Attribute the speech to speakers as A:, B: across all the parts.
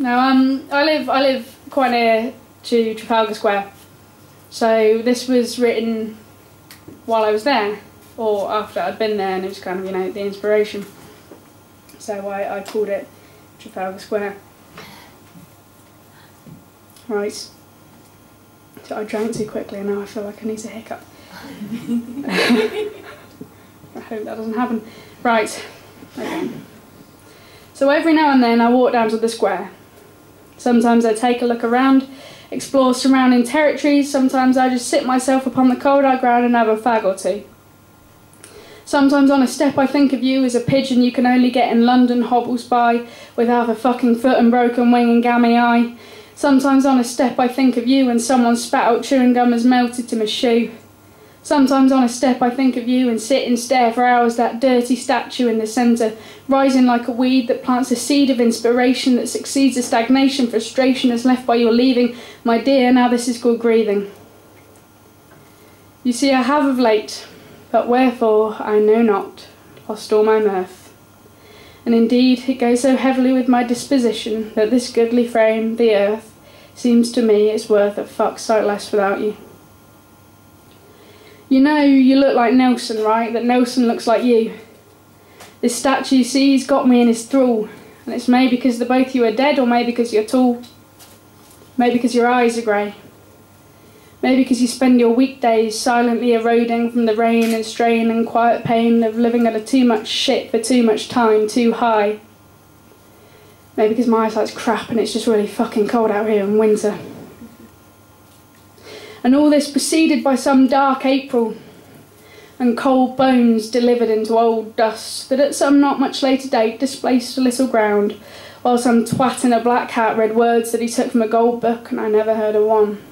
A: Now, I live quite near to Trafalgar Square, so this was written while I was there, or after I'd been there, and it was kind of, you know, the inspiration. So I called it Trafalgar Square. Right. So I drank too quickly and now I feel like I need to hiccup. I hope that doesn't happen. Right. Okay. So every now and then I walk down to the square. Sometimes I take a look around, explore surrounding territories. Sometimes I just sit myself upon the cold hard ground and have a fag or two. Sometimes on a step I think of you as a pigeon you can only get in London hobbles by with half a fucking foot and broken wing and gammy eye. Sometimes on a step I think of you and someone spat out chewing gum has melted to my shoe. Sometimes on a step I think of you and sit and stare for hours that dirty statue in the centre, rising like a weed that plants a seed of inspiration that succeeds the stagnation, frustration that's left by your leaving. My dear, now this is called grieving. You see, I have of late, but wherefore I know not, lost all my mirth. And indeed it goes so heavily with my disposition that this goodly frame, the earth, seems to me it's worth a fuck's sight less without you. You know you look like Nelson, right? That Nelson looks like you. This statue, you see, he's got me in his thrall, and it's maybe because the both of you are dead, or maybe because you're tall, maybe because your eyes are grey. Maybe because you spend your weekdays silently eroding from the rain and strain and quiet pain of living under too much shit for too much time, too high. Maybe because my eyesight's crap and it's just really fucking cold out here in winter. And all this preceded by some dark April and cold bones delivered into old dust that at some not much later date displaced a little ground, while some twat in a black hat read words that he took from a gold book and I never heard of one.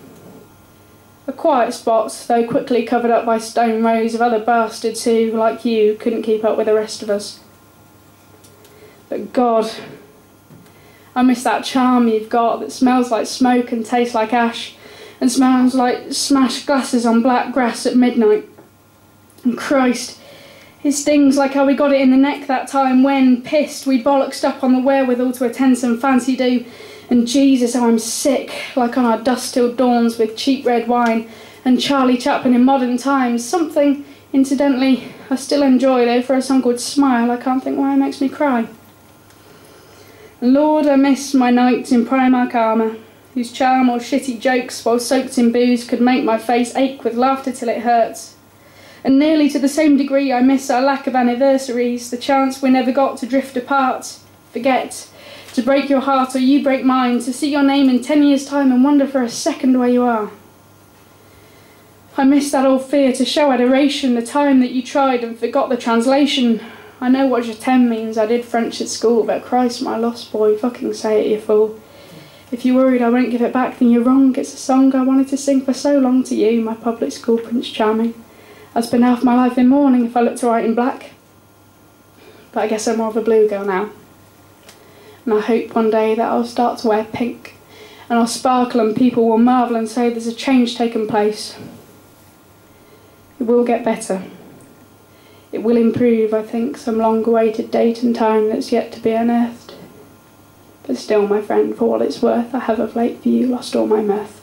A: A quiet spot, though quickly covered up by stone rows of other bastards who, like you, couldn't keep up with the rest of us. But God, I miss that charm you've got that smells like smoke and tastes like ash and smells like smashed glasses on black grass at midnight. And Christ, it stings like how we got it in the neck that time when, pissed, we bollocksed up on the wherewithal to attend some fancy do. And Jesus, how I'm sick, like on our dust till dawns with cheap red wine and Charlie Chaplin in modern times. Something, incidentally, I still enjoy, though, for a song called Smile. I can't think why it makes me cry. And Lord, I miss my nights in Primark armour, whose charm or shitty jokes while soaked in booze could make my face ache with laughter till it hurts. And nearly to the same degree I miss our lack of anniversaries, the chance we never got to drift apart, forget, to break your heart or you break mine, to see your name in 10 years' time and wonder for a second where you are. I miss that old fear to show adoration, the time that you tried and forgot the translation. I know what je t'aime means, I did French at school, but Christ, my lost boy, fucking say it, you fool. If you're worried I won't give it back, then you're wrong. It's a song I wanted to sing for so long to you, my public school Prince Charming. I'd spend half my life in mourning if I looked alright in black. But I guess I'm more of a blue girl now. And I hope one day that I'll start to wear pink and I'll sparkle and people will marvel and say there's a change taken place. It will get better. It will improve, I think, some long-awaited date and time that's yet to be unearthed. But still, my friend, for what it's worth, I have of late for you lost all my mirth.